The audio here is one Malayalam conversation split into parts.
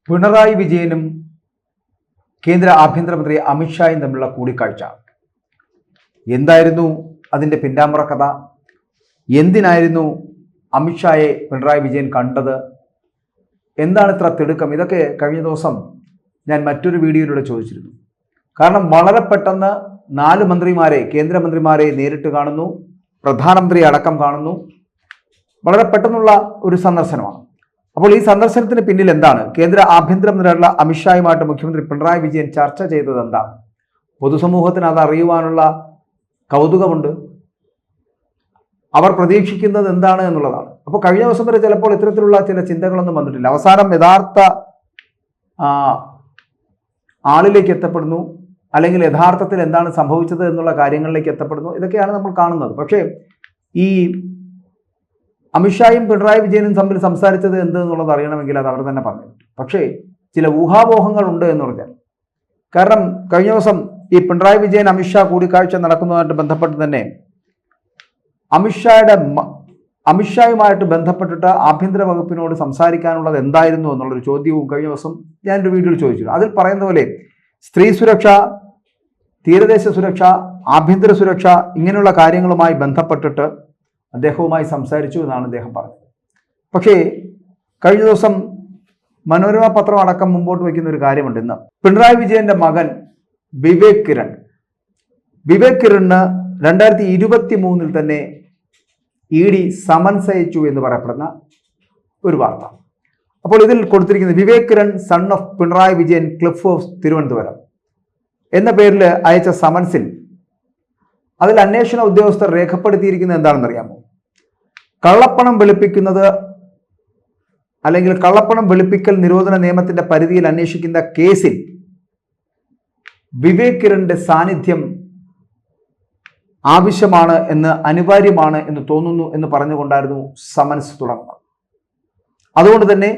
പിണറായി വിജയനും കേന്ദ്ര ആഭ്യന്തരമന്ത്രി അമിത്ഷായും തമ്മിലുള്ള കൂടിക്കാഴ്ച എന്തായിരുന്നു? അതിൻ്റെ പിന്നാമ്പുറ കഥ എന്തിനായിരുന്നു അമിത്ഷായെ പിണറായി വിജയൻ കണ്ടത്? എന്താണ് ഇത്ര തിടുക്കം? ഇതൊക്കെ കഴിഞ്ഞ ദിവസം ഞാൻ മറ്റൊരു വീഡിയോയിലൂടെ ചോദിച്ചിരുന്നു. കാരണം വളരെ പെട്ടെന്ന് 4 മന്ത്രിമാരെ, കേന്ദ്രമന്ത്രിമാരെ നേരിട്ട് കാണുന്നു, പ്രധാനമന്ത്രി അടക്കം കാണുന്നു. വളരെ പെട്ടെന്നുള്ള ഒരു സന്ദർശനമാണ്. അപ്പോൾ ഈ സന്ദർശനത്തിന് പിന്നിൽ എന്താണ്? കേന്ദ്ര ആഭ്യന്തരമന്ത്രിയായിട്ടുള്ള അമിത്ഷായുമായിട്ട് മുഖ്യമന്ത്രി പിണറായി വിജയൻ ചർച്ച ചെയ്തത് എന്താണ്? പൊതുസമൂഹത്തിന് അത് അറിയുവാനുള്ള കൗതുകമുണ്ട്. അവർ പ്രതീക്ഷിക്കുന്നത് എന്താണ് എന്നുള്ളതാണ്. അപ്പോൾ കഴിഞ്ഞ ദിവസം വരെ ചിലപ്പോൾ ഇത്തരത്തിലുള്ള ചില ചിന്തകളൊന്നും വന്നിട്ടില്ല. അവസാനം യഥാർത്ഥ ആളിലേക്ക് എത്തപ്പെടുന്നു, അല്ലെങ്കിൽ യഥാർത്ഥത്തിൽ എന്താണ് സംഭവിച്ചത് എന്നുള്ള കാര്യങ്ങളിലേക്ക് എത്തപ്പെടുന്നു. ഇതൊക്കെയാണ് നമ്മൾ കാണുന്നത്. പക്ഷേ ഈ അമിത്ഷായും പിണറായി വിജയനും തമ്മിൽ സംസാരിച്ചത് എന്ത് എന്നുള്ളത് അറിയണമെങ്കിൽ അത് അവർ തന്നെ പറഞ്ഞു. പക്ഷേ ചില ഊഹാപോഹങ്ങൾ ഉണ്ട് എന്ന് പറഞ്ഞാൽ, കാരണം കഴിഞ്ഞ ദിവസം ഈ പിണറായി വിജയൻ അമിത്ഷാ കൂടിക്കാഴ്ച നടക്കുന്നതുമായിട്ട് ബന്ധപ്പെട്ട് തന്നെ അമിത്ഷായുമായിട്ട് ബന്ധപ്പെട്ടിട്ട് ആഭ്യന്തര വകുപ്പിനോട് സംസാരിക്കാനുള്ളത് എന്തായിരുന്നു എന്നുള്ളൊരു ചോദ്യവും കഴിഞ്ഞ ദിവസം ഞാനൊരു വീഡിയോയിൽ ചോദിച്ചിരുന്നു. അതിൽ പറയുന്ന പോലെ സ്ത്രീ സുരക്ഷ, തീരദേശ സുരക്ഷ, ആഭ്യന്തര സുരക്ഷ, ഇങ്ങനെയുള്ള കാര്യങ്ങളുമായി ബന്ധപ്പെട്ടിട്ട് അദ്ദേഹവുമായി സംസാരിച്ചു എന്നാണ് അദ്ദേഹം പറഞ്ഞത്. പക്ഷേ കഴിഞ്ഞ ദിവസം മനോരമ പത്രം അടക്കം മുമ്പോട്ട് വയ്ക്കുന്ന ഒരു കാര്യമുണ്ട്. ഇന്ന് പിണറായി വിജയന്റെ മകൻ വിവേക് കിരണിന് 2023 തന്നെ ED സമൻസ് അയച്ചു എന്ന് പറയപ്പെടുന്ന ഒരു വാർത്ത. അപ്പോൾ ഇതിൽ കൊടുത്തിരിക്കുന്നത് Vivek Kiran son of Pinarayi Vijayan Cliff House Thiruvananthapuram എന്ന പേരിൽ അയച്ച സമൻസിൽ അതിൽ അന്വേഷണ ഉദ്യോഗസ്ഥർ രേഖപ്പെടുത്തിയിരിക്കുന്നത് എന്താണെന്ന് അറിയാമോ? കള്ളപ്പണം വെളുപ്പിക്കുന്നത് അല്ലെങ്കിൽ കള്ളപ്പണം വെളുപ്പിക്കൽ നിരോധന നിയമത്തിന്റെ പരിധിയിൽ അന്വേഷിക്കുന്ന കേസിൽ വിവേക് കിരണിന്റെ സാന്നിധ്യം ആവശ്യമാണ് എന്ന്, അനിവാര്യമാണ് എന്ന് തോന്നുന്നു എന്ന് പറഞ്ഞുകൊണ്ടായിരുന്നു സമൻസ് തുടങ്ങുന്നത്. അതുകൊണ്ട് തന്നെ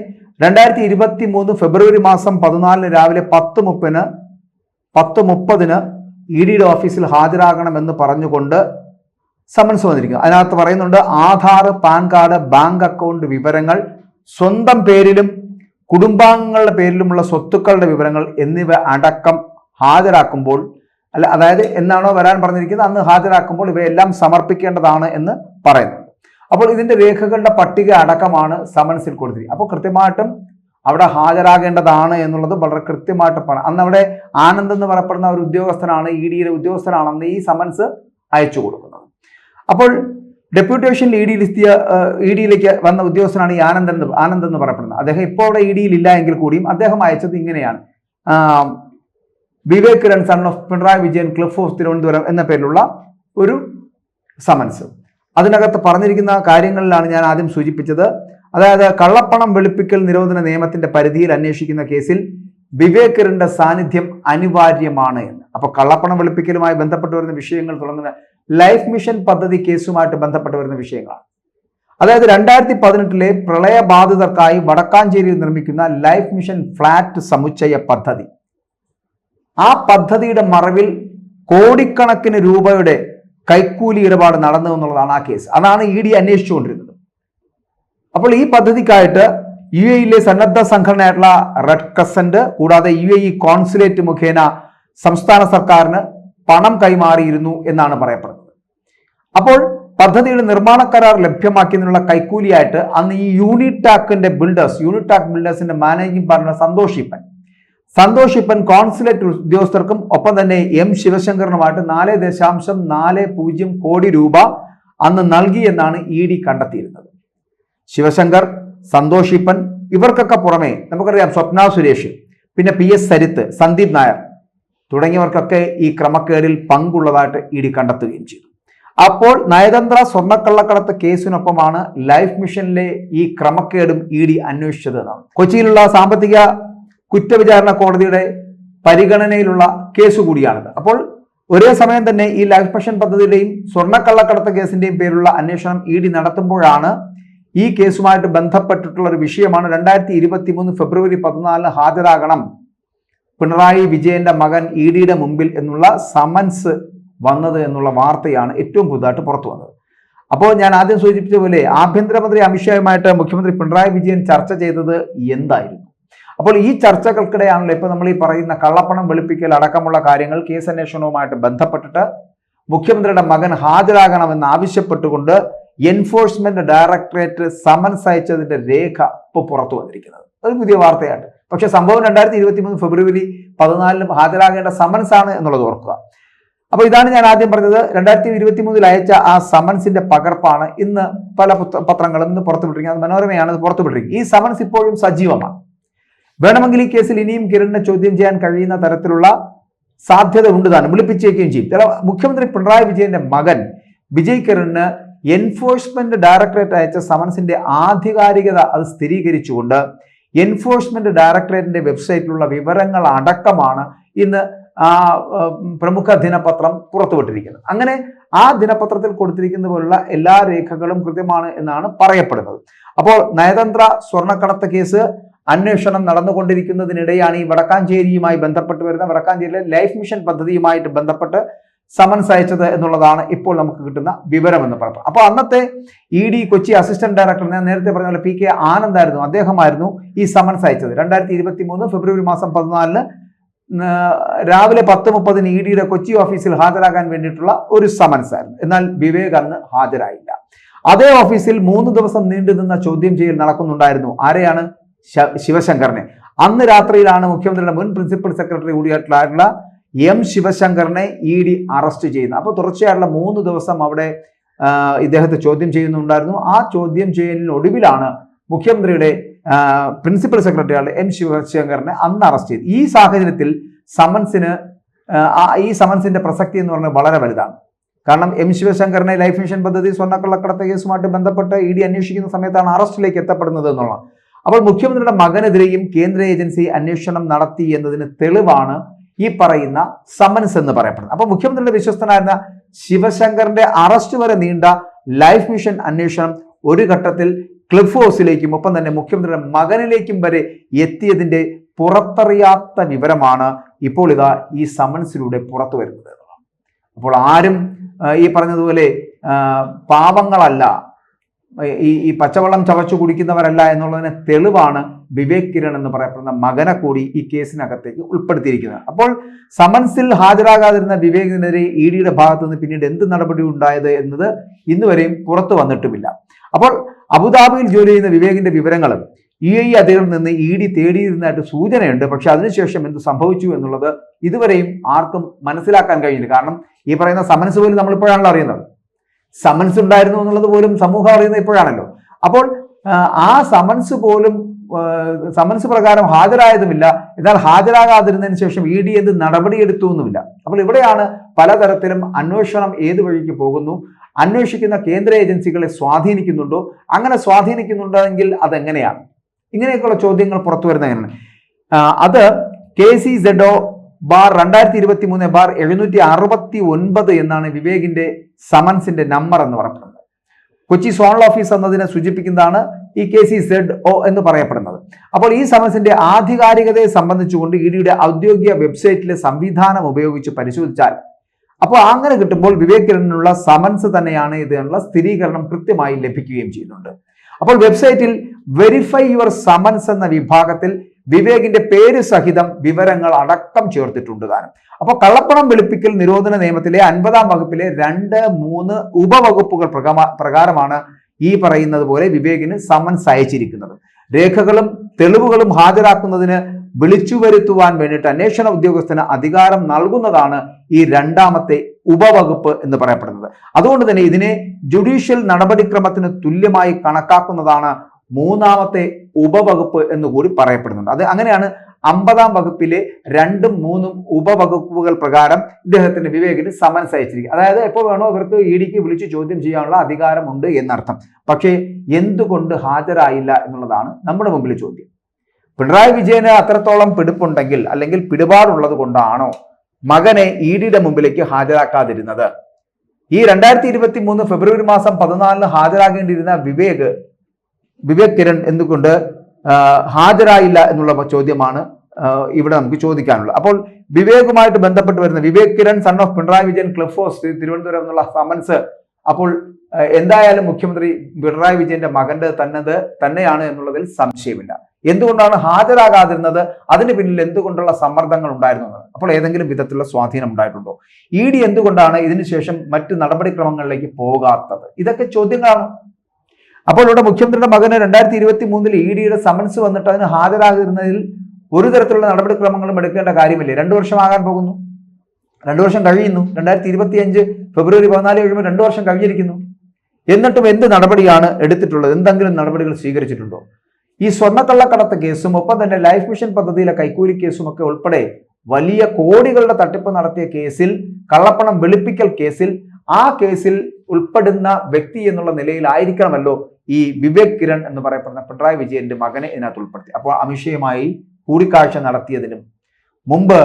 2023 ഫെബ്രുവരി മാസം 14 രാവിലെ 10:30 EDയുടെ ഓഫീസിൽ ഹാജരാകണമെന്ന് പറഞ്ഞുകൊണ്ട് സമൻസ് വന്നിരിക്കുന്നു. അതിനകത്ത് പറയുന്നുണ്ട്, Aadhaar, pan card, bank account വിവരങ്ങൾ, സ്വന്തം പേരിലും കുടുംബാംഗങ്ങളുടെ പേരിലുമുള്ള സ്വത്തുക്കളുടെ വിവരങ്ങൾ എന്നിവ അടക്കം ഹാജരാക്കുമ്പോൾ, അതായത് എന്നാണോ വരാൻ പറഞ്ഞിരിക്കുന്നത് അന്ന് ഹാജരാക്കുമ്പോൾ ഇവയെല്ലാം സമർപ്പിക്കേണ്ടതാണ് എന്ന് പറയുന്നുണ്ട്. അപ്പോൾ ഇതിന്റെ രേഖകളുടെ പട്ടിക അടക്കമാണ് സമൻസിൽ കൊടുത്തിരിക്കുന്നത്. അപ്പോൾ കൃത്യമായിട്ടും അവിടെ ഹാജരാകേണ്ടതാണ് എന്നുള്ളത് വളരെ കൃത്യമായിട്ട് പറയാം. അന്ന് അവിടെ ആനന്ദ് എന്ന് പറയപ്പെടുന്ന ഒരു ഉദ്യോഗസ്ഥനാണ്, EDയുടെ ഉദ്യോഗസ്ഥനാണ് അന്ന് ഈ സമൻസ് അയച്ചു കൊടുക്കുന്നത്. അപ്പോൾ ഡെപ്യൂട്ടേഷനിൽ EDയിലേക്ക് വന്ന ഉദ്യോഗസ്ഥനാണ് ഈ ആനന്ദ് എന്ന് പറയപ്പെടുന്നത്. അദ്ദേഹം ഇപ്പോൾ അവിടെ EDയിൽ ഇല്ല എങ്കിൽ കൂടിയും അദ്ദേഹം അയച്ചത് ഇങ്ങനെയാണ്: Vivek Kiran son of Pinarayi Vijayan Cliff House Thiruvananthapuram എന്ന പേരിലുള്ള ഒരു സമൻസ്. അതിനകത്ത് പറഞ്ഞിരിക്കുന്ന കാര്യങ്ങളിലാണ് ഞാൻ ആദ്യം സൂചിപ്പിച്ചത്. അതായത് കള്ളപ്പണം വെളുപ്പിക്കൽ നിരോധന നിയമത്തിന്റെ പരിധിയിൽ അന്വേഷിക്കുന്ന കേസിൽ വിവേക് കിരണിന്റെ സാന്നിധ്യം അനിവാര്യമാണ് എന്ന്. അപ്പൊ കള്ളപ്പണം വെളുപ്പിക്കലുമായി ബന്ധപ്പെട്ട് വരുന്ന വിഷയങ്ങൾ തുടങ്ങുന്ന ലൈഫ് മിഷൻ പദ്ധതി കേസുമായിട്ട് ബന്ധപ്പെട്ട് വരുന്ന വിഷയങ്ങളാണ്. അതായത് 2018 പ്രളയബാധിതർക്കായി വടക്കാഞ്ചേരിയിൽ നിർമ്മിക്കുന്ന ലൈഫ് മിഷൻ ഫ്ലാറ്റ് സമുച്ചയ പദ്ധതി, ആ പദ്ധതിയുടെ മറവിൽ കോടിക്കണക്കിന് രൂപയുടെ കൈക്കൂലി ഇടപാട് നടന്നു എന്നുള്ളതാണ് ആ കേസ്. അതാണ് ED അന്വേഷിച്ചുകൊണ്ടിരുന്നത്. അപ്പോൾ ഈ പദ്ധതിക്കായിട്ട് UAEയിലെ സന്നദ്ധ സംഘടനയായിട്ടുള്ള റെഡ് ക്രസന്റ് കൂടാതെ UAE കോൺസുലേറ്റ് മുഖേന സംസ്ഥാന സർക്കാരിന് പണം കൈമാറിയിരുന്നു എന്നാണ് പറയപ്പെടുന്നത്. അപ്പോൾ പദ്ധതിയുടെ നിർമ്മാണ കരാർ ലഭ്യമാക്കിയതിനുള്ള കൈക്കൂലിയായിട്ട് അന്ന് ഈ യൂണിടാക് ബിൽഡേഴ്സിന്റെ managing partner Santhosh Eappen consulate ഉദ്യോഗസ്ഥർക്കും ഒപ്പം തന്നെ M ശിവശങ്കറിനുമായിട്ട് 4.40 കോടി രൂപ അന്ന് നൽകിയെന്നാണ് ED കണ്ടെത്തിയിരുന്നത്. ശിവശങ്കർ, സന്തോഷ് ഇപ്പൻ, ഇവർക്കൊക്കെ പുറമെ നമുക്കറിയാം സ്വപ്ന സുരേഷ്, പിന്നെ PS സരിത്ത്, സന്ദീപ് നായർ തുടങ്ങിയവർക്കൊക്കെ ഈ ക്രമക്കേടിൽ പങ്കുള്ളതായിട്ട് ED കണ്ടെത്തുകയും ചെയ്തു. അപ്പോൾ നയതന്ത്ര സ്വർണ്ണക്കള്ളക്കടത്ത് കേസിനൊപ്പമാണ് ലൈഫ് മിഷനിലെ ഈ ക്രമക്കേടും ED അന്വേഷിച്ചത് എന്നാണ്. കൊച്ചിയിലുള്ള സാമ്പത്തിക കുറ്റവിചാരണ കോടതിയുടെ പരിഗണനയിലുള്ള കേസ് കൂടിയാണിത്. അപ്പോൾ ഒരേ സമയം തന്നെ ഈ ലൈഫ് മിഷൻ പദ്ധതിയുടെയും സ്വർണ്ണക്കള്ളക്കടത്ത് കേസിന്റെയും പേരുള്ള അന്വേഷണം ED നടത്തുമ്പോഴാണ് ഈ കേസുമായിട്ട് ബന്ധപ്പെട്ടിട്ടുള്ള ഒരു വിഷയമാണ് 2023 ഫെബ്രുവരി 14 ഹാജരാകണം പിണറായി വിജയന്റെ മകൻ EDയുടെ മുമ്പിൽ എന്നുള്ള സമൻസ് വന്നത് എന്നുള്ള വാർത്തയാണ് ഏറ്റവും പുതുതായിട്ട് പുറത്തു വന്നത്. അപ്പോൾ ഞാൻ ആദ്യം സൂചിപ്പിച്ച പോലെ ആഭ്യന്തരമന്ത്രി അമിത്ഷായുമായിട്ട് മുഖ്യമന്ത്രി പിണറായി വിജയൻ ചർച്ച ചെയ്തത് എന്തായിരുന്നു? അപ്പോൾ ഈ ചർച്ചകൾക്കിടെയാണല്ലോ ഇപ്പൊ നമ്മൾ ഈ പറയുന്ന കള്ളപ്പണം വെളുപ്പിക്കൽ അടക്കമുള്ള കാര്യങ്ങൾ കേസ് അന്വേഷണവുമായിട്ട് ബന്ധപ്പെട്ടിട്ട് മുഖ്യമന്ത്രിയുടെ മകൻ ഹാജരാകണമെന്ന് ആവശ്യപ്പെട്ടുകൊണ്ട് എൻഫോഴ്സ്മെന്റ് ഡയറക്ടറേറ്റ് സമൻസ് അയച്ചതിന്റെ രേഖ ഇപ്പോൾ പുറത്തു വന്നിരിക്കുന്നത്. അത് പുതിയ വാർത്തയാണ്. പക്ഷെ സംഭവം 2023 ഫെബ്രുവരി 14 ഹാജരാകേണ്ട സമൻസ് ആണ് എന്നുള്ളത് ഓർക്കുക. അപ്പോൾ ഇതാണ് ഞാൻ ആദ്യം പറഞ്ഞത്. 2023 അയച്ച ആ സമൻസിന്റെ പകർപ്പാണ് ഇന്ന് പല പത്രങ്ങളും ഇന്ന് പുറത്തുവിട്ടിരിക്കുന്നത്. മനോരമയാണ് ഇത് പുറത്തുവിട്ടിരിക്കുന്നത്. ഈ സമൻസ് ഇപ്പോഴും സജീവമാണ്. വേണമെങ്കിൽ ഈ കേസിൽ ഇനിയും കിരണിനെ ചോദ്യം ചെയ്യാൻ കഴിയുന്ന തരത്തിലുള്ള സാധ്യത ഉണ്ട് താനും, വിളിപ്പിച്ചേക്കുകയും ചെയ്യും. മുഖ്യമന്ത്രി പിണറായി വിജയന്റെ മകൻ വിജയ് കിരണിന് എൻഫോഴ്സ്മെന്റ് ഡയറക്ടറേറ്റ് അയച്ച സമൻസിന്റെ ആധികാരികത അത് സ്ഥിരീകരിച്ചുകൊണ്ട് എൻഫോഴ്സ്മെന്റ് ഡയറക്ടറേറ്റിന്റെ വെബ്സൈറ്റിലുള്ള വിവരങ്ങൾ അടക്കമാണ് ഇന്ന് പ്രമുഖ ദിനപത്രം പുറത്തുവിട്ടിരിക്കുന്നത്. അങ്ങനെ ആ ദിനപത്രത്തിൽ കൊടുത്തിരിക്കുന്ന പോലുള്ള എല്ലാ രേഖകളും കൃത്യമാണ് എന്നാണ് പറയപ്പെടുന്നത്. അപ്പോൾ നയതന്ത്ര സ്വർണ്ണക്കടത്ത് കേസ് അന്വേഷണം നടന്നുകൊണ്ടിരിക്കുന്നതിനിടെയാണ് ഈ വടക്കാഞ്ചേരിയുമായി ബന്ധപ്പെട്ട് വരുന്ന വടക്കാഞ്ചേരിയിലെ ലൈഫ് മിഷൻ പദ്ധതിയുമായിട്ട് ബന്ധപ്പെട്ട് സമൻസ് അയച്ചത് എന്നുള്ളതാണ് ഇപ്പോൾ നമുക്ക് കിട്ടുന്ന വിവരം എന്ന് പറയുന്നത്. അപ്പോൾ അന്നത്തെ ED കൊച്ചി അസിസ്റ്റന്റ് ഡയറക്ടർ, ഞാൻ നേരത്തെ പറഞ്ഞ പോലെ PK ആനന്ദായിരുന്നു, അദ്ദേഹമായിരുന്നു ഈ സമൻസ് അയച്ചത്. 2023 ഫെബ്രുവരി മാസം 14 രാവിലെ 10:30 EDയുടെ കൊച്ചി ഓഫീസിൽ ഹാജരാകാൻ വേണ്ടിയിട്ടുള്ള ഒരു സമൻസ് ആയിരുന്നു. എന്നാൽ വിവേക് അന്ന് ഹാജരായില്ല. അതേ ഓഫീസിൽ 3 ദിവസം നീണ്ടുനിന്ന ചോദ്യം ചെയ്യൽ നടക്കുന്നുണ്ടായിരുന്നു. ആരെയാണ്? ശിവശങ്കറിനെ. അന്ന് രാത്രിയിലാണ് മുഖ്യമന്ത്രിയുടെ മുൻ പ്രിൻസിപ്പൽ സെക്രട്ടറി കൂടിയായിട്ടുള്ള M ശിവശങ്കറിനെ ED അറസ്റ്റ് ചെയ്യുന്നത്. അപ്പോൾ തുടർച്ചയായുള്ള 3 ദിവസം അവിടെ ഇദ്ദേഹത്തെ ചോദ്യം ചെയ്യുന്നുണ്ടായിരുന്നു. ആ ചോദ്യം ചെയ്യലിനൊടുവിലാണ് മുഖ്യമന്ത്രിയുടെ പ്രിൻസിപ്പൽ സെക്രട്ടറിയായ M ശിവശങ്കറിനെ അന്ന് അറസ്റ്റ് ചെയ്തത്. ഈ സാഹചര്യത്തിൽ ഈ സമൻസിന്റെ പ്രസക്തി എന്ന് പറഞ്ഞാൽ വളരെ വലുതാണ്. കാരണം M ശിവശങ്കറിനെ ലൈഫ് മിഷൻ പദ്ധതി സ്വർണ്ണക്കള്ളക്കടത്ത് കേസുമായിട്ട് ബന്ധപ്പെട്ട് ED അന്വേഷിക്കുന്ന സമയത്താണ് അറസ്റ്റിലേക്ക് എത്തപ്പെടുന്നത് എന്നുള്ളത്. അപ്പോൾ മുഖ്യമന്ത്രിയുടെ മകനെതിരെയും കേന്ദ്ര ഏജൻസി അന്വേഷണം നടത്തി എന്നതിന് തെളിവാണ് ഈ പറയുന്ന സമൻസ് എന്ന് പറയപ്പെടുന്നത്. അപ്പോൾ മുഖ്യമന്ത്രിയുടെ വിശ്വസ്തനായിരുന്ന ശിവശങ്കറിന്റെ അറസ്റ്റ് വരെ നീണ്ട ലൈഫ് മിഷൻ അന്വേഷണം ഒരു ഘട്ടത്തിൽ ക്ലിഫ് ഹൗസിലേക്കും ഒപ്പം തന്നെ മുഖ്യമന്ത്രിയുടെ മകനിലേക്കും വരെ എത്തിയതിന്റെ പുറത്തറിയാത്ത വിവരമാണ് ഇപ്പോൾ ഇതാ ഈ സമൻസിലൂടെ പുറത്തു വരുന്നത്. അപ്പോൾ ആരും ഈ പറഞ്ഞതുപോലെ പാവങ്ങളല്ല, ഈ പച്ചവെള്ളം ചവച്ചു കുടിക്കുന്നവരല്ല എന്നുള്ളതിന് തെളിവാണ് വിവേക് കിരൺ എന്ന് പറയപ്പെടുന്ന മകനെ കൂടി ഈ കേസിനകത്തേക്ക് ഉൾപ്പെടുത്തിയിരിക്കുന്നത്. അപ്പോൾ സമൻസിൽ ഹാജരാകാതിരുന്ന വിവേകിനെതിരെ EDയുടെ ഭാഗത്തു നിന്ന് പിന്നീട് എന്ത് നടപടി ഉണ്ടായത് എന്നത് ഇന്നുവരെയും പുറത്തു വന്നിട്ടുമില്ല. അപ്പോൾ അബുദാബിയിൽ ജോലി ചെയ്യുന്ന വിവേകിന്റെ വിവരങ്ങളും UAE അധികൃതരിൽ നിന്ന് ED തേടിയിരുന്നതായിട്ട് സൂചനയുണ്ട്. പക്ഷെ അതിനുശേഷം എന്ത് സംഭവിച്ചു എന്നുള്ളത് ഇതുവരെയും ആർക്കും മനസ്സിലാക്കാൻ കഴിയില്ല. കാരണം ഈ പറയുന്ന സമൻസ് പോലും നമ്മളിപ്പോഴാണല്ലോ അറിയുന്നത്. സമൻസ് ഉണ്ടായിരുന്നു എന്നുള്ളത് പോലും സമൂഹം അറിയുന്നത് ഇപ്പോഴാണല്ലോ. അപ്പോൾ ആ സമൻസ് പ്രകാരം ഹാജരായതുമില്ല. എന്നാൽ ഹാജരാകാതിരുന്നതിന് ശേഷം ED എന്ത് നടപടിയെടുത്തു എന്നുമില്ല. അപ്പോൾ ഇവിടെയാണ് പലതരത്തിലും അന്വേഷണം ഏത് വഴിക്ക് പോകുന്നു, അന്വേഷിക്കുന്ന കേന്ദ്ര ഏജൻസികളെ സ്വാധീനിക്കുന്നുണ്ടോ, അങ്ങനെ സ്വാധീനിക്കുന്നുണ്ടെങ്കിൽ അതെങ്ങനെയാണ്, ഇങ്ങനെയൊക്കെയുള്ള ചോദ്യങ്ങൾ പുറത്തു വരുന്ന എങ്ങനെയാണ്. അത് KC/2023/769 എന്നാണ് വിവേകിന്റെ സമൻസിന്റെ നമ്പർ എന്ന് പറയപ്പെടുന്നത്. കൊച്ചി സോണൽ ഓഫീസ് എന്നതിനെ സൂചിപ്പിക്കുന്നതാണ് ഈ KC/ZO എന്ന് പറയപ്പെടുന്നത്. അപ്പോൾ ഈ സമൻസിന്റെ ആധികാരികതയെ സംബന്ധിച്ചുകൊണ്ട് EDയുടെ ഔദ്യോഗിക വെബ്സൈറ്റിലെ സംവിധാനം ഉപയോഗിച്ച് പരിശോധിച്ചാൽ അപ്പോൾ അങ്ങനെ കിട്ടുമ്പോൾ വിവേക് കിരണിനുള്ള സമൻസ് തന്നെയാണ് ഇത് എന്നുള്ള സ്ഥിരീകരണം കൃത്യമായി ലഭിക്കുകയും ചെയ്യുന്നുണ്ട്. അപ്പോൾ വെബ്സൈറ്റിൽ വെരിഫൈ യുവർ സമൻസ് എന്ന വിഭാഗത്തിൽ വിവേകിന്റെ പേര് സഹിതം വിവരങ്ങൾ അടക്കം ചേർത്തിട്ടുണ്ട് താനും. അപ്പോൾ കള്ളപ്പണം വെളുപ്പിക്കൽ നിരോധന നിയമത്തിലെ 50-ാം വകുപ്പിലെ 2, 3 ഉപവകുപ്പുകൾ പ്രകാരമാണ് ഈ പറയുന്നത് പോലെ വിവേകിന് സമൻസ് അയച്ചിരിക്കുന്നത്. രേഖകളും തെളിവുകളും ഹാജരാക്കുന്നതിന് വിളിച്ചു വരുത്തുവാൻ വേണ്ടിയിട്ട് അന്വേഷണ ഉദ്യോഗസ്ഥന് അധികാരം നൽകുന്നതാണ് ഈ 2ാമത്തെ ഉപവകുപ്പ് എന്ന് പറയപ്പെടുന്നത്. അതുകൊണ്ട് തന്നെ ഇതിനെ ജുഡീഷ്യൽ നടപടിക്രമത്തിന് തുല്യമായി കണക്കാക്കുന്നതാണ് 3ാമത്തെ ഉപവകുപ്പ് എന്നുകൂടി പറയപ്പെടുന്നുണ്ട്. അത് അങ്ങനെയാണ് 50-ാം വകുപ്പിലെ 2ഉം 3ഉം ഉപവകുപ്പുകൾ പ്രകാരം ഇദ്ദേഹത്തിന് വിവേകിന് സമൻസ് അയച്ചിരിക്കുക. അതായത് എപ്പോൾ വേണോ ഇവർക്ക് EDക്ക് വിളിച്ച് ചോദ്യം ചെയ്യാനുള്ള അധികാരമുണ്ട് എന്നർത്ഥം. പക്ഷേ എന്തുകൊണ്ട് ഹാജരായില്ല എന്നുള്ളതാണ് നമ്മുടെ മുമ്പിൽ ചോദ്യം. പിണറായി വിജയന് അത്രത്തോളം പിടിപ്പുണ്ടെങ്കിൽ അല്ലെങ്കിൽ പിടിപാടുള്ളത് കൊണ്ടാണോ മകനെ EDയുടെ മുമ്പിലേക്ക് ഹാജരാക്കാതിരുന്നത്? ഈ 2023 ഫെബ്രുവരി മാസം 14 ഹാജരാകേണ്ടിയിരുന്ന വിവേക് കിരൺ എന്തുകൊണ്ട് ഹാജരായില്ല എന്നുള്ള ചോദ്യമാണ് ഇവിടെ നമുക്ക് ചോദിക്കാനുള്ളത്. അപ്പോൾ വിവേകുമായിട്ട് ബന്ധപ്പെട്ട് വരുന്ന Vivek Kiran son of Pinarayi Vijayan Cliff House Thiruvananthapuram എന്നുള്ള സമൻസ് അപ്പോൾ എന്തായാലും മുഖ്യമന്ത്രി പിണറായി വിജയന്റെ മകന്റെ തന്നെയാണ് എന്നുള്ളതിൽ സംശയമില്ല. എന്തുകൊണ്ടാണ് ഹാജരാകാതിരുന്നത്, അതിന് പിന്നിൽ എന്തുകൊണ്ടുള്ള സമ്മർദ്ദങ്ങൾ ഉണ്ടായിരുന്നത്, അപ്പോൾ ഏതെങ്കിലും വിധത്തിലുള്ള സ്വാധീനം ഉണ്ടായിട്ടുണ്ടോ, ED എന്തുകൊണ്ടാണ് ഇതിനുശേഷം മറ്റ് നടപടിക്രമങ്ങളിലേക്ക് പോകാത്തത്, ഇതൊക്കെ ചോദ്യങ്ങളാണ്. അപ്പോൾ ഇവിടെ മുഖ്യമന്ത്രിയുടെ മകന് 2023 EDയുടെ സമൻസ് വന്നിട്ട് അതിന് ഹാജരാകുന്നതിൽ ഒരു തരത്തിലുള്ള നടപടിക്രമങ്ങളും എടുക്കേണ്ട കാര്യമില്ല. 2 വർഷമാകാൻ പോകുന്നു, 2 വർഷം കഴിയുന്നു. 2025 ഫെബ്രുവരി 14 കഴിയുമ്പോൾ 2 വർഷം കഴിഞ്ഞിരിക്കുന്നു. എന്നിട്ടും എന്ത് നടപടിയാണ് എടുത്തിട്ടുള്ളത്? എന്തെങ്കിലും നടപടികൾ സ്വീകരിച്ചിട്ടുണ്ടോ? ഈ സ്വർണ്ണക്കള്ളക്കടത്ത് കേസും ഒപ്പം തന്നെ ലൈഫ് മിഷൻ പദ്ധതിയിലെ കൈക്കൂലി കേസും ഒക്കെ ഉൾപ്പെടെ വലിയ കോടികളുടെ തട്ടിപ്പ് നടത്തിയ കേസിൽ, കള്ളപ്പണം വെളുപ്പിക്കൽ കേസിൽ, ആ കേസിൽ ഉൾപ്പെടുന്ന വ്യക്തി എന്നുള്ള നിലയിലായിരിക്കണമല്ലോ ഈ വിവേക് കിരൺ എന്ന് പറയപ്പെടുന്ന പിണറായി വിജയന്റെ മകനെ ഇതിനകത്ത് ഉൾപ്പെടുത്തി. അപ്പോൾ അമിത്ഷയുമായി കൂടിക്കാഴ്ച നടത്തിയതിനും മുമ്പ്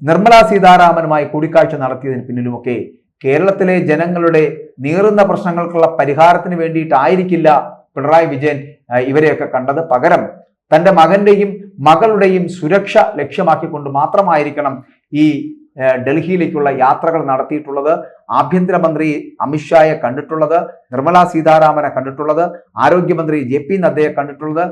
നിർമ്മലാ സീതാരാമനുമായി കൂടിക്കാഴ്ച നടത്തിയതിന് പിന്നിലുമൊക്കെ കേരളത്തിലെ ജനങ്ങളുടെ നീറുന്ന പ്രശ്നങ്ങൾക്കുള്ള പരിഹാരത്തിന് വേണ്ടിയിട്ടായിരിക്കില്ല പിണറായി വിജയൻ ഇവരെയൊക്കെ കണ്ടത്. പകരം തൻ്റെ മകന്റെയും മകളുടെയും സുരക്ഷ ലക്ഷ്യമാക്കിക്കൊണ്ട് മാത്രമായിരിക്കണം ഈ ഡൽഹിയിലേക്കുള്ള യാത്രകൾ നടത്തിയിട്ടുള്ളത്. ആഭ്യന്തരമന്ത്രി അമിത്ഷായെ കണ്ടിട്ടുള്ളത്, നിർമ്മലാ സീതാരാമനെ കണ്ടിട്ടുള്ളത്, ആരോഗ്യമന്ത്രി JP നദ്ദയെ കണ്ടിട്ടുള്ളത്,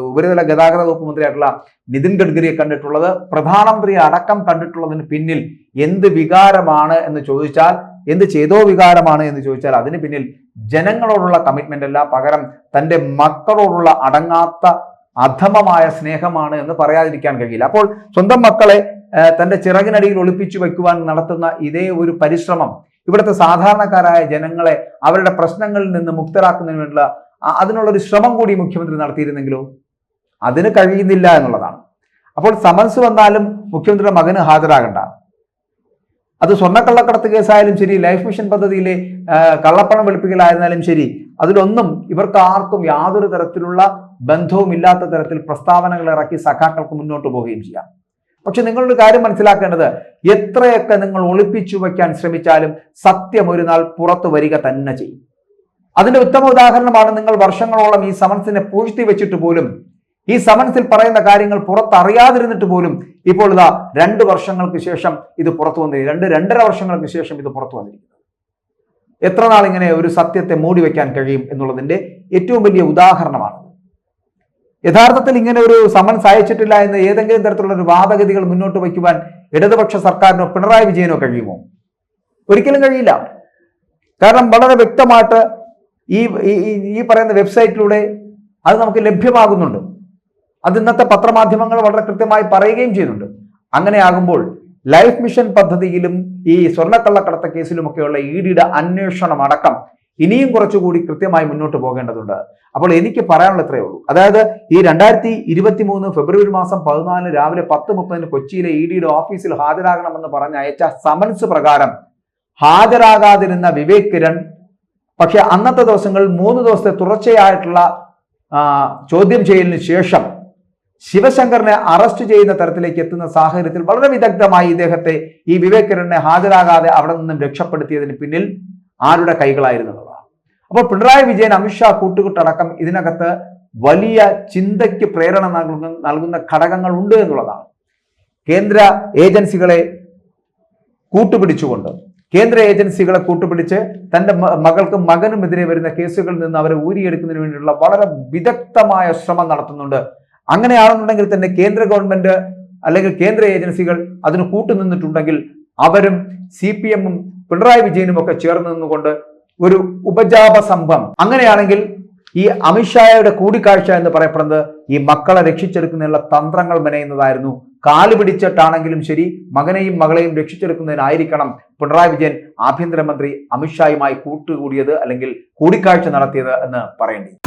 ഉപരിതല ഗതാഗത വകുപ്പ് മന്ത്രിയായിട്ടുള്ള നിതിൻ ഗഡ്കരിയെ കണ്ടിട്ടുള്ളത്, പ്രധാനമന്ത്രിയെ അടക്കം കണ്ടിട്ടുള്ളതിന് പിന്നിൽ എന്ത് വികാരമാണ് എന്ന് ചോദിച്ചാൽ, എന്ത് ചെയ്തോ വികാരമാണ് എന്ന് ചോദിച്ചാൽ അതിന് പിന്നിൽ ജനങ്ങളോടുള്ള കമ്മിറ്റ്മെന്റ് അല്ല, പകരം തൻ്റെ മക്കളോടുള്ള അടങ്ങാത്ത അധമമായ സ്നേഹമാണ് എന്ന് പറയാതിരിക്കാൻ കഴിയില്ല. അപ്പോൾ സ്വന്തം മക്കളെ തൻ്റെ ചിറകിനടിയിൽ ഒളിപ്പിച്ചു വയ്ക്കുവാൻ നടത്തുന്ന ഇതേ ഒരു പരിശ്രമം ഇവിടുത്തെ സാധാരണക്കാരായ ജനങ്ങളെ അവരുടെ പ്രശ്നങ്ങളിൽ നിന്ന് മുക്തരാക്കുന്നതിന് വേണ്ടിയുള്ള അതിനുള്ളൊരു ശ്രമം കൂടി മുഖ്യമന്ത്രി നടത്തിയിരുന്നെങ്കിലോ, അതിന് കഴിയുന്നില്ല എന്നുള്ളതാണ്. അപ്പോൾ സമൻസ് വന്നാലും മുഖ്യമന്ത്രിയുടെ മകന് ഹാജരാകണ്ട. അത് സ്വർണ്ണക്കള്ളക്കടത്ത് കേസായാലും ശരി, ലൈഫ് മിഷൻ പദ്ധതിയിലെ കള്ളപ്പണം വെളുപ്പിക്കലായിരുന്നാലും ശരി, അതിലൊന്നും ഇവർക്ക് ആർക്കും യാതൊരു തരത്തിലുള്ള ബന്ധവും ഇല്ലാത്ത തരത്തിൽ പ്രസ്താവനകൾ ഇറക്കി സഖാക്കൾക്ക് മുന്നോട്ട് പോവുകയും ചെയ്യാം. പക്ഷെ നിങ്ങളൊരു കാര്യം മനസ്സിലാക്കേണ്ടത്, എത്രയൊക്കെ നിങ്ങൾ ഒളിപ്പിച്ചു വയ്ക്കാൻ ശ്രമിച്ചാലും സത്യം ഒരു നാൾ പുറത്തു വരിക തന്നെ ചെയ്യും. അതിന്റെ ഉത്തമ ഉദാഹരണമാണ് നിങ്ങൾ വർഷങ്ങളോളം ഈ സമൻസിനെ പൂഴ്ത്തി വെച്ചിട്ട് പോലും, ഈ സമൻസിൽ പറയുന്ന കാര്യങ്ങൾ പുറത്തറിയാതിരുന്നിട്ട് പോലും ഇപ്പോൾ ഇതാ 2 വർഷങ്ങൾക്ക് ശേഷം ഇത് പുറത്തു വന്നിരിക്കും, 2-2.5 വർഷങ്ങൾക്ക് ശേഷം ഇത് പുറത്തു വന്നിരിക്കുന്നത്. എത്ര നാൾ ഇങ്ങനെ ഒരു സത്യത്തെ മൂടി വയ്ക്കാൻ കഴിയും എന്നുള്ളതിന്റെ ഏറ്റവും വലിയ ഉദാഹരണമാണ്. യഥാർത്ഥത്തിൽ ഇങ്ങനെ ഒരു സമൻസ് അയച്ചിട്ടില്ല എന്ന് ഏതെങ്കിലും തരത്തിലുള്ള ഒരു വാദഗതികൾ മുന്നോട്ട് വയ്ക്കുവാൻ ഇടതുപക്ഷ സർക്കാരിനോ പിണറായി വിജയനോ കഴിയുമോ? ഒരിക്കലും കഴിയില്ല. കാരണം വളരെ വ്യക്തമായിട്ട് ഈ പറയുന്ന വെബ്സൈറ്റിലൂടെ അത് നമുക്ക് ലഭ്യമാകുന്നുണ്ട്. അത് ഇന്നത്തെ പത്രമാധ്യമങ്ങൾ വളരെ കൃത്യമായി പറയുകയും ചെയ്യുന്നുണ്ട്. അങ്ങനെയാകുമ്പോൾ ലൈഫ് മിഷൻ പദ്ധതിയിലും ഈ സ്വർണ്ണക്കള്ളക്കടത്ത് കേസിലുമൊക്കെയുള്ള EDയുടെ അന്വേഷണം അടക്കം ഇനിയും കുറച്ചുകൂടി കൃത്യമായി മുന്നോട്ട് പോകേണ്ടതുണ്ട്. അപ്പോൾ എനിക്ക് പറയാനുള്ള ഇത്രയേ ഉള്ളൂ. അതായത് ഈ 2023 ഫെബ്രുവരി മാസം 14 രാവിലെ 10:30 കൊച്ചിയിലെ EDയുടെ ഓഫീസിൽ ഹാജരാകണമെന്ന് പറഞ്ഞ് അയച്ച സമൻസ് പ്രകാരം ഹാജരാകാതിരുന്ന വിവേക് കിരൺ പക്ഷെ അന്നത്തെ ദിവസങ്ങളിൽ 3 ദിവസത്തെ തുടർച്ചയായിട്ടുള്ള ചോദ്യം ചെയ്യലിന് ശേഷം ശിവശങ്കറിനെ അറസ്റ്റ് ചെയ്യുന്ന തരത്തിലേക്ക് എത്തുന്ന സാഹചര്യത്തിൽ വളരെ വിദഗ്ധമായി ഇദ്ദേഹത്തെ, ഈ വിവേക് കിരണിനെ ഹാജരാകാതെ അവിടെ നിന്നും രക്ഷപ്പെടുത്തിയതിന് പിന്നിൽ ആരുടെ കൈകളായിരുന്നതാണ്. അപ്പോൾ പിണറായി വിജയൻ, അമിത്ഷാ കൂട്ടുകെട്ടടക്കം ഇതിനകത്ത് വലിയ ചിന്തയ്ക്ക് പ്രേരണ നൽകുന്ന ഘടകങ്ങൾ ഉണ്ട് എന്നുള്ളതാണ്. കേന്ദ്ര ഏജൻസികളെ കൂട്ടുപിടിച്ച് തൻ്റെ മകൾക്കും മകനുമെതിരെ വരുന്ന കേസുകളിൽ നിന്ന് അവരെ ഊരിയെടുക്കുന്നതിന് വേണ്ടിയുള്ള വളരെ വിദഗ്ധമായ ശ്രമം നടത്തുന്നുണ്ട്. അങ്ങനെയാണെന്നുണ്ടെങ്കിൽ തന്നെ കേന്ദ്ര ഗവൺമെന്റ് അല്ലെങ്കിൽ കേന്ദ്ര ഏജൻസികൾ അതിന് കൂട്ടുനിന്നിട്ടുണ്ടെങ്കിൽ അവരും CPM-ഉം പിണറായി വിജയനും ഒക്കെ ചേർന്ന് നിന്നുകൊണ്ട് ഒരു ഉപജാപ സംഭം, അങ്ങനെയാണെങ്കിൽ ഈ അമിത്ഷായുടെ കൂടിക്കാഴ്ച എന്ന് പറയപ്പെടുന്നത് ഈ മക്കളെ രക്ഷിച്ചെടുക്കുന്നതിനുള്ള തന്ത്രങ്ങൾ മെനയുന്നതായിരുന്നു. കാല് പിടിച്ചിട്ടാണെങ്കിലും ശരി മകനെയും മകളെയും രക്ഷിച്ചെടുക്കുന്നതിനായിരിക്കണം പിണറായി വിജയൻ ആഭ്യന്തരമന്ത്രി അമിത്ഷായുമായി കൂട്ടുകൂടിയത് അല്ലെങ്കിൽ കൂടിക്കാഴ്ച നടത്തിയത് എന്ന് പറയേണ്ടി.